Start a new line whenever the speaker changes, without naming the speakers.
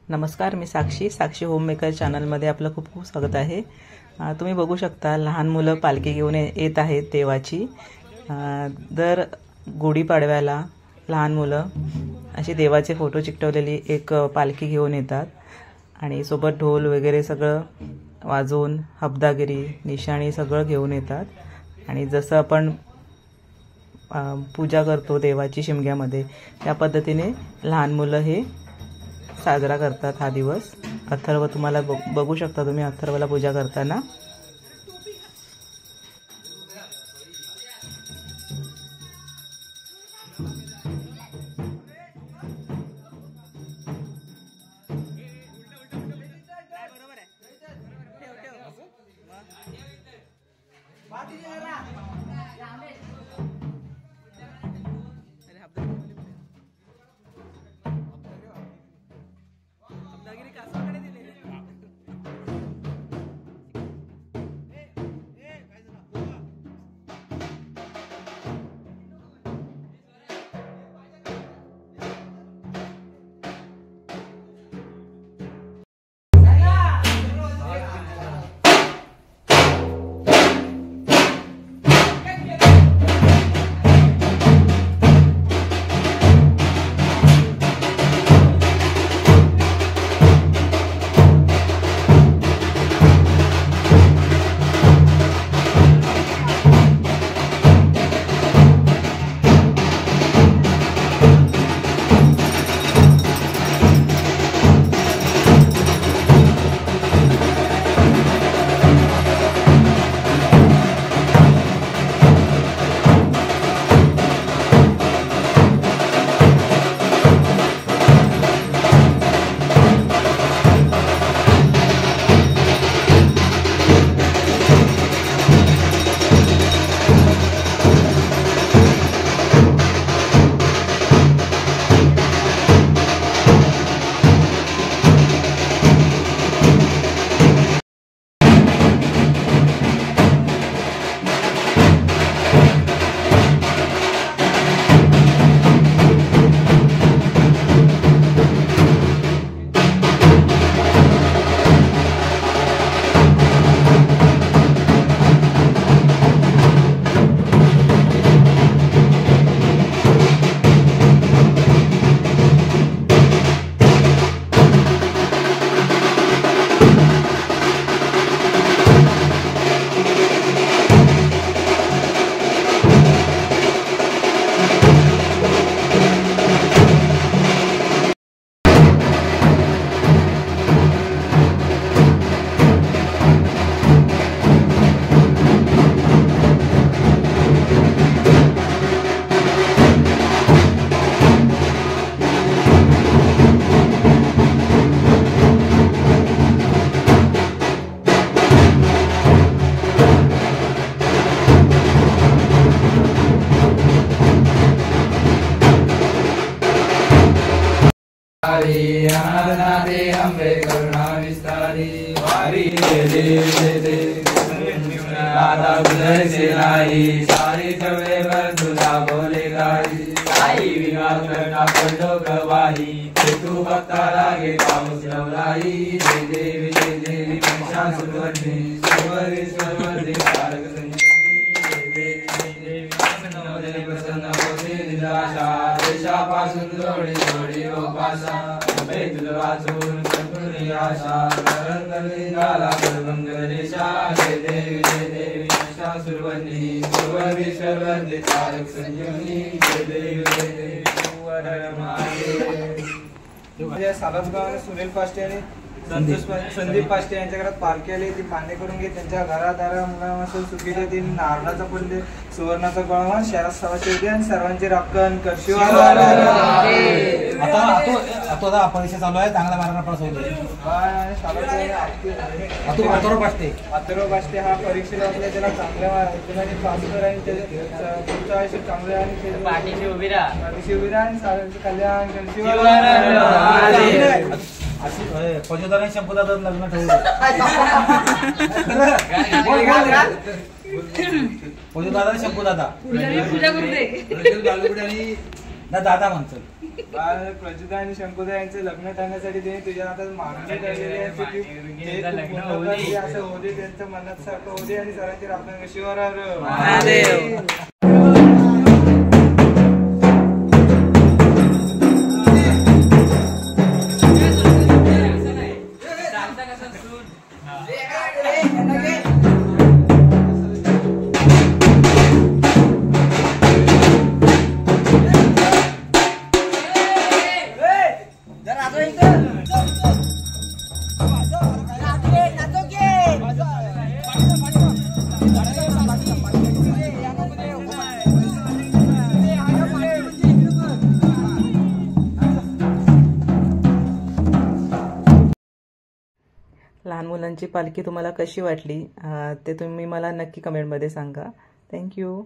नमस्कार, मी साक्षी होममेकर चॅनलमध्ये आपलं खूप खूप स्वागत आहे। तुम्ही बघू शकता लहान मुलं पालखी घेऊन येत आहेत देवाची। दर गुढीपाडव्याला लहान मुलं अशी देवाचे फोटो चिकटवलेली एक पालखी घेऊन येतात आणि सोबत ढोल वगैरे सगळं वाजवून हबदागिरी निशाणी सगळं घेऊन येतात आणि जसं आपण पूजा करतो देवाची शिमग्यामध्ये त्या पद्धतीने लहान मुलं हे साजरा करतात हा दिवस। अथर्व तुम्हाला बघू शकता तुम्ही अथर्वला पूजा करताना।
अनादनादे अम्बे करुणा विस्तारी वारी दे राधा गुजर से लाई सारी चवे बंधुला बोले गाई आई विवाह करना पंडो गवाही तू भक्ता लागे पाऊस लवलाई जय देवी महिषा सुवर्णी सर्वेश्वर कारक संजीवनी जय देवी प्रसन्न होते निराशा देशा पासून जोडी रोपाशा तुला वाचून संपूर्ण आशा करंगली गाला मंगलेशा जय देवी महिषा सुवर्णी सर्वेश्वर कारक संजीवनी जय देवी
सालसगाव सुनील पाष्टे आणि संदीप पाष्टे यांच्या घरात पालखी आली ती पाणी करून घे त्यांच्या घरादारा मुलांना सुखीचे दिन नारळाचा फुल सुवर्णाचा गळवा शहरात सवाशे होते आणि सर्वांची राखण करशी
आता परीक्षा चालू आहे चांगला मार्गाने पास होतोय।
अथर्व पाष्टे हा परीक्षेला असल्या त्याला चांगल्या मार्गाने पास करायचे पुढच्या आयुष्यात चांगले आणि पाठीशी उभी राहा आणि सर्वांचे कल्याण करशी
फौजदारांनी शंभूदादा लग्न ठेवलं। फौजदारांनी शंभूदादा
पूजा करू दे।
ना दादा म्हणतो.
प्रज्युता आणि शंकुदा यांचे लग्न ठरण्यासाठी त्यांनी तुझ्या हातात मागणी ठरलेली आहे की ते तू पूर्ण कर, असं होऊ दे, त्यांच्या मनात सारखं होऊ दे आणि सरांची आपण शिवार
महादेव. लहान मुलांची पालखी तुम्हाला कशी वाटली ते तुम्ही मला नक्की कमेंटमध्ये सांगा. थँक्यू.